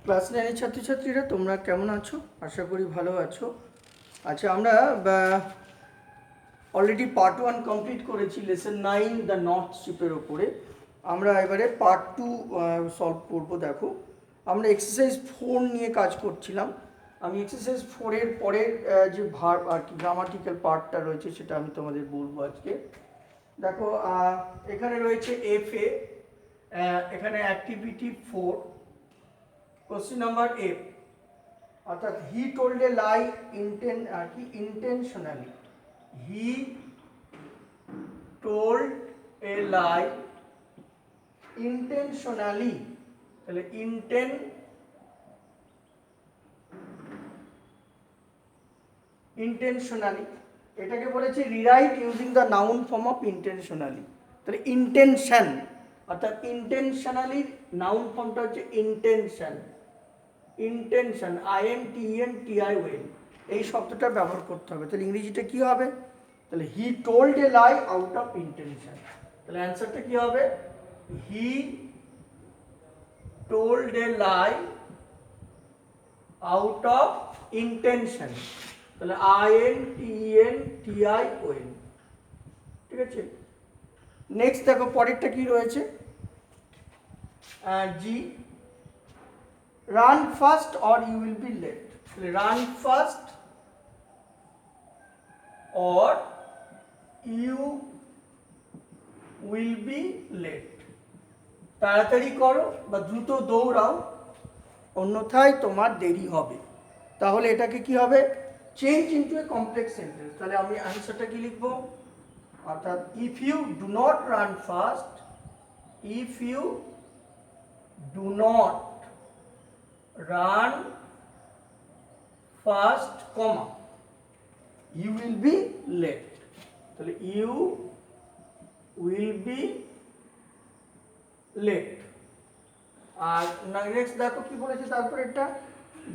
Class 9 এর ছাত্রছাত্রীরা তোমরা কেমন আছো? আশা করি ভালো আছো। আচ্ছা, আমরা অলরেডি পার্ট 1 কমপ্লিট করেছি লেসন 9 দ্য নর্থ স্ট্রিপের ওপরে। আমরা এবারে পার্ট 2 সলভ করব। দেখো, আমরা এক্সারসাইজ 4 নিয়ে কাজ করছিলাম। আমি এক্সারসাইজ 4 এর পরের যে ভার্ব আর কি গ্রামাটিক্যাল পার্টটা রয়েছে সেটা আমি তোমাদের বলবো আজকে। দেখো, এখানে রয়েছে এফ এ, এখানে অ্যাক্টিভিটি 4, কোশ্চেন নাম্বার এ, অর্থাৎ হি told a lie intentionally. He told a lie intentionally, তাহলে ইন্টেনশনালি এটাকে বলেছে rewrite using the noun form of intentionally. তাহলে ইন্টেনশন, অর্থাৎ ইন্টেনশনালির নাউন ফর্মটা হচ্ছে ইন্টেনশন। ইন্টেনশন, INTENTION, এই শব্দটা ব্যবহার করতে হবে। তাহলে ইংরেজিটা কি হবে? তাহলে he told a lie out of intention. তাহলে অ্যান্সারটা কি হবে? He told a lie out of intention. তাহলে INTENTION। ঠিক আছে, নেক্সট দেখো পরেরটা কি রয়েছে। জি, run fast or you will be late. Run fast or you will be late. তাড়াতাড়ি করো বা দ্রুত দৌড়াও, অন্যথায় তোমার দেরি হবে। তাহলে এটাকে কি হবে? Change into a complex sentence. তাহলে আমি অ্যান্সারটা কি লিখবো? অর্থাৎ if you do not run fast, if you do not run fast, comma, you will be late. তাহলে ইউ উইল বি লেট। আর নেক্সট দেখো কি বলেছে তারপর এটা,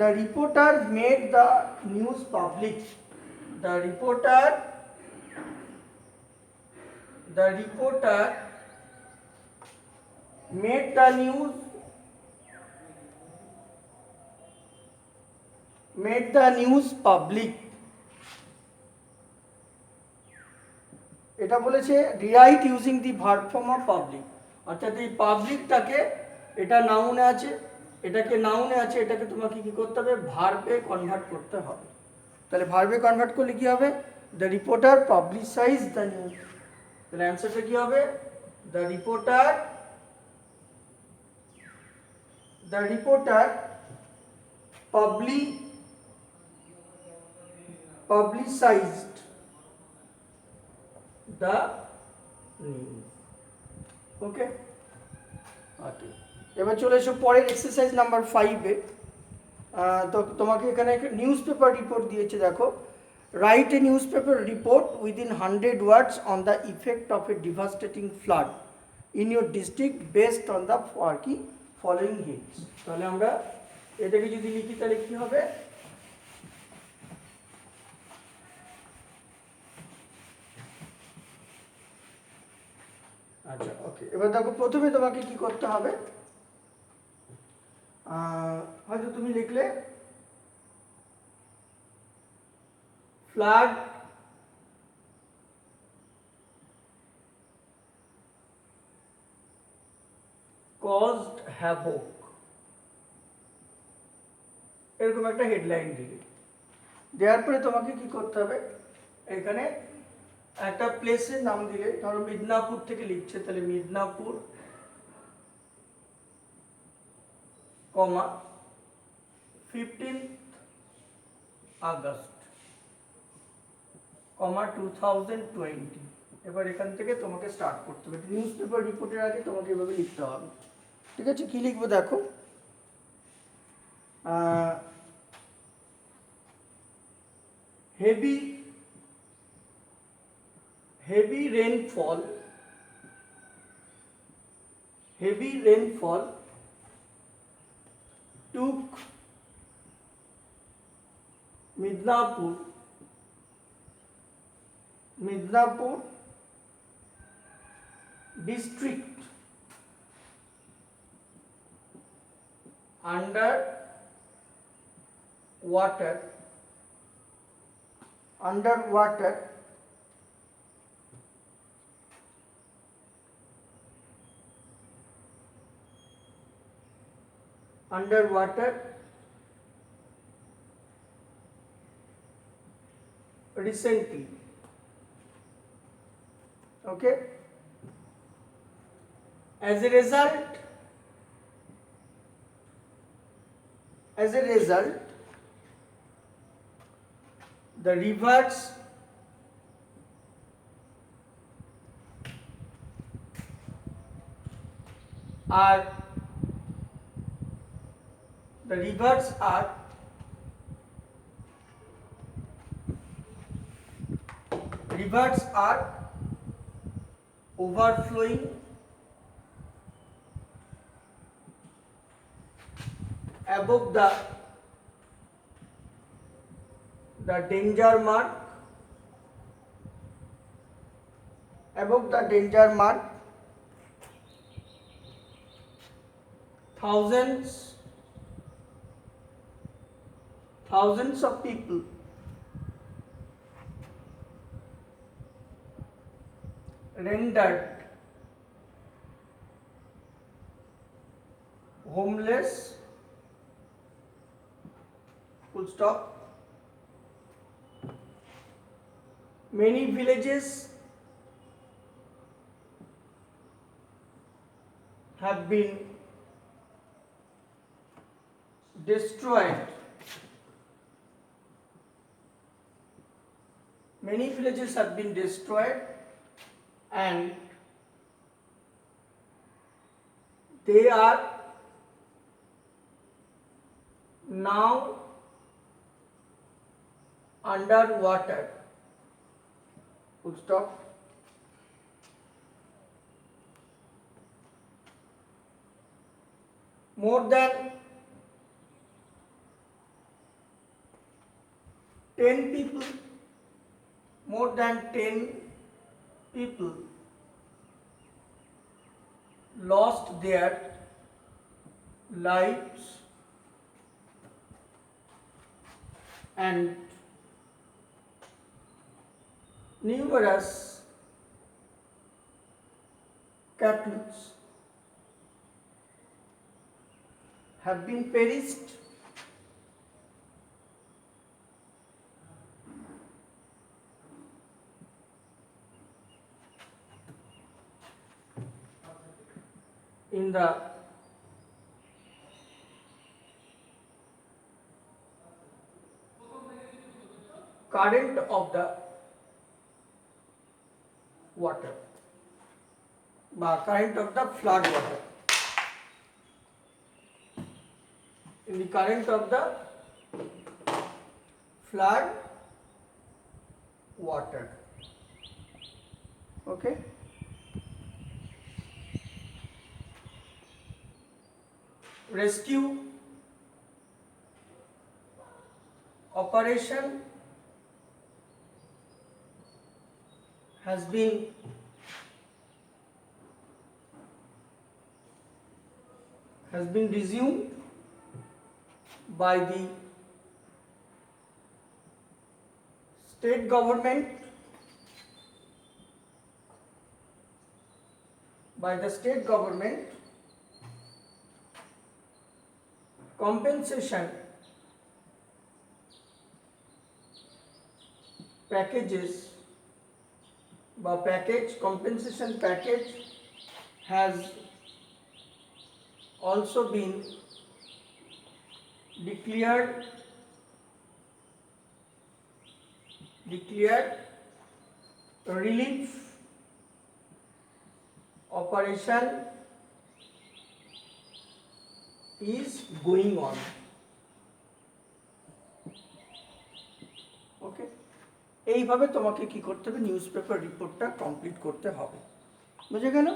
the reporter made the news public. The reporter made the news public. এটা বলেছে rewrite using the verb form of public. অর্থাৎ এই পাবলিকটাকে, এটা নাউনে আছে, এটাকে তোমাকে কি করতে হবে? ভার্বে কনভার্ট করতে হবে। তাহলে ভার্বে কনভার্ট করলে কি হবে? The reporter publicise the news. তাহলে অ্যান্সারটা কি হবে? The reporter publicized the news. ওকে, আচ্ছা, এবার চলে এসো পরের এক্সারসাইজ নাম্বার 5-এ। তো তোমাকে এখানে একটা নিউজ পেপার রিপোর্ট দিয়েছে। দেখো, write a news paper report within 100 words on the effect of A devastating flood in your district based on the কি ফলোয়িং হিন্টস। তাহলে আমরা এটাকে যদি লিখি তাহলে কি হবে? আচ্ছা, ওকে, এবার দেখো প্রথমে তোমাকে কি করতে হবে? হয়তো তুমি লিখলে ফ্লাড caused havoc, এরকম একটা হেডলাইন দিলে, দেওয়ার পরে তোমাকে কি করতে হবে? এখানে একটা প্লেসের নাম দিলে, ধরো মিদনাপুর থেকে লিখছে, তাহলে মিদনাপুর, কমা 15 আগস্ট, কমা 2020। এবার এখান থেকে তোমাকে স্টার্ট করতে হবে। নিউজ পেপার রিপোর্টের আগে তোমাকে এভাবে লিখতে হবে। ঠিক আছে, কি লিখবো দেখো? heavy rainfall took Midnapur district under water, underwater, recently. Okay, as a result, the rivers are the rivers are overflowing above the danger mark, thousands of people rendered homeless, full stop. Many villages have been destroyed. And they are now underwater. Full stop. More than 10 people lost their lives, and numerous captives have been perished. In the current of the water, current of the flood water, in the current of the flood water. Okay, rescue operation has been resumed by the state government, compensation packages compensation package has also been declared relief operation is going on. ওকে, এইভাবে তোমাকে কি করতে হবে, news paper রিপোর্টটা complete করতে হবে, বুঝে গেল?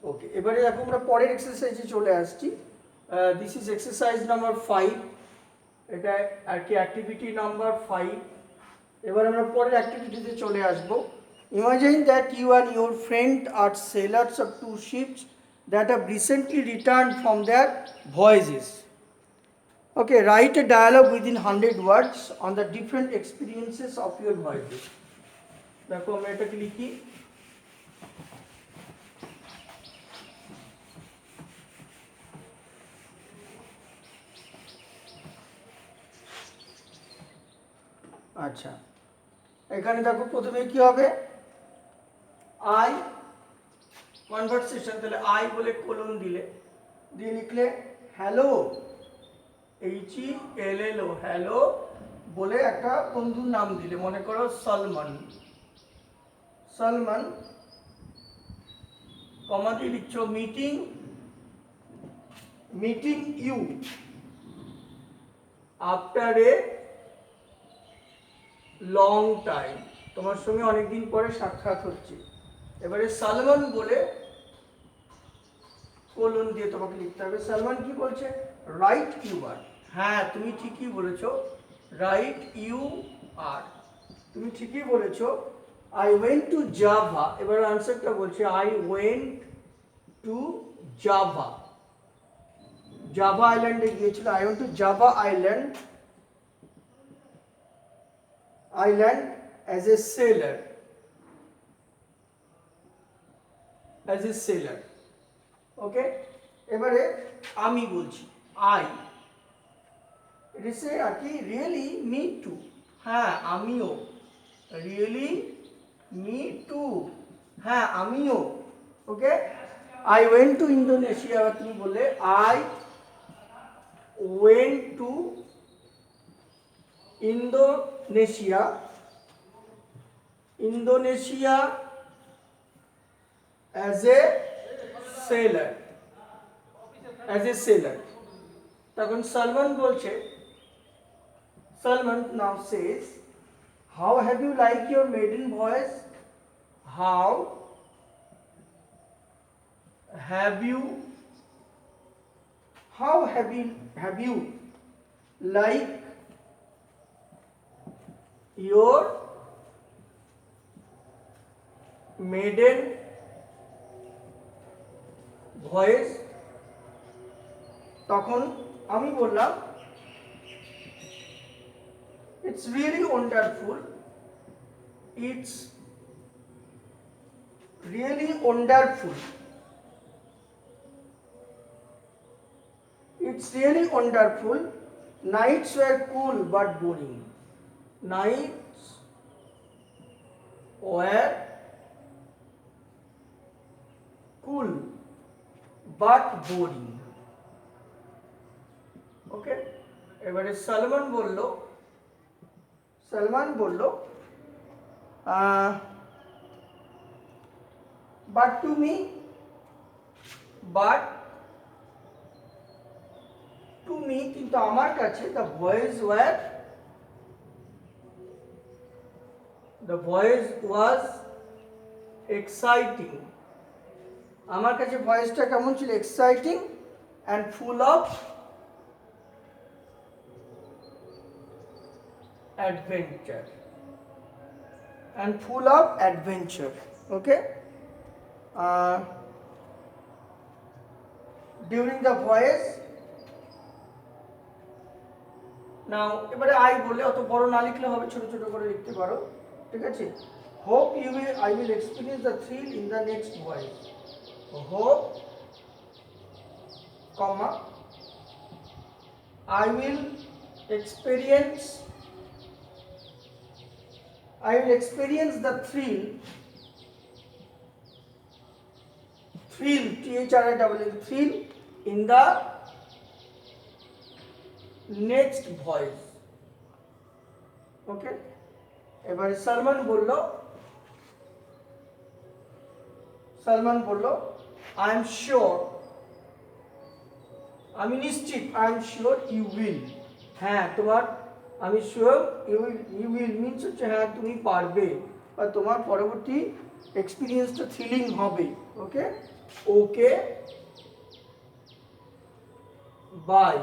ওকে, এবারে দেখো আমরা পরের এক্সারসাইজে চলে আসছি। দিস ইজ এক্সারসাইজ নাম্বার 5, এটা আর কি অ্যাক্টিভিটি নাম্বার 5। এবার আমরা পরের অ্যাক্টিভিটিতে চলে আসব। Imagine that you and your friend are sellers of 2 ships that have recently returned from their voyages. Okay, write a dialogue within 100 words on the different experiences of your voices. দেখো আমরা এটাকে লিখি। আচ্ছা, এখানে দেখো প্রথমে কি হবে, আই কনভারসেশন, তাহলে আই বলে কোলন দিলে, দিয়ে লিখলে হ্যালো, HELLO, হ্যালো বলে একটা বন্ধুর নাম দিলে, মনে করো সলমান, সলমান, কমা দিয়ে লিখছো meeting, meeting you after a long time, তোমার সঙ্গে অনেকদিন পরে সাক্ষাৎ হচ্ছে। এবারে সালমান বলে কোলন দিয়ে তোমাকে লিখতে হবে। সালমান কি বলছে, রাইট ইউ আর, হ্যাঁ তুমি ঠিকই বলেছো, রাইট ইউ আর, তুমি ঠিকই বলেছো। আই ওয়েন্ট টু জাভা, এবার আনসারটা বলছে I went to Java, Java আইল্যান্ডে গিয়েছিল, I went to Java island, island as a sailor, as a sailor. Okay, এবারে আমি বলছি আই, রিসে আর কি, রিয়েলি মি টু, হ্যাঁ আমিও, রিয়েলি মি টু, হ্যাঁ আমিও। ওকে, আই ওয়েন্ট টু ইন্দোনেশিয়া, তুমি বললে I went two Indonesia, Indonesia as a sailor, as a seller. তখন সালমান বলছে, Salman now says, how have you liked your maiden voice? How have you liked your maiden voice? তখন আমি বললাম, it's really wonderful, it's really wonderful, it's really wonderful, nights were cool but boring, nights were cool but boring. ওকে, এবারে সালমান বলল but to me, কিন্তু আমার কাছে the voice was exciting, আমার কাছে ভয়েসটা কেমন ছিল, exciting and full of adventure, okay, during the voyage. নাও এবারে আই বলে, অত বড় না লিখলে হবে, ছোট ছোট করে লিখতে পারো, ঠিক আছে। Hope I will experience the thrill in the next voyage, hope, comma, I will experience the thrill, thrill in the next voyage. Okay, এবারে সালমান বলল আই এম শিওর, আমি নিশ্চিত, I am sure you will, হ্যাঁ তোমার, আমি sure you will means হচ্ছে হ্যাঁ তুমি পারবে, বা তোমার পরবর্তী এক্সপিরিয়েন্সটা থ্রিলিং হবে। ওকে, ওকে বাই।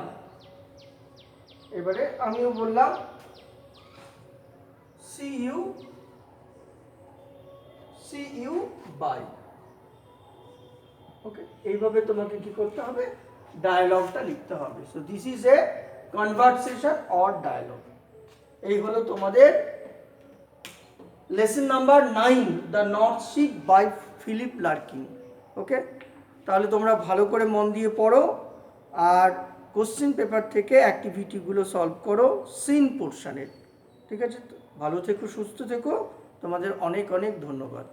এবারে আমিও বললাম সি ইউ বাই। ওকে, এইভাবে তোমাকে কি করতে হবে, ডায়ালগটা লিখতে হবে। So this is a conversation or dialogue. এই হলো তোমাদের lesson number 9, the north ship by Philip Larkin. Okay, তাহলে তোমরা ভালো করে মন দিয়ে পড়ো আর কোশ্চেন পেপার থেকে অ্যাক্টিভিটিগুলো সলভ করো সিন পোর্শনের। ঠিক আছে, ভালো থেকো, সুস্থ থেকো, তোমাদের অনেক অনেক ধন্যবাদ।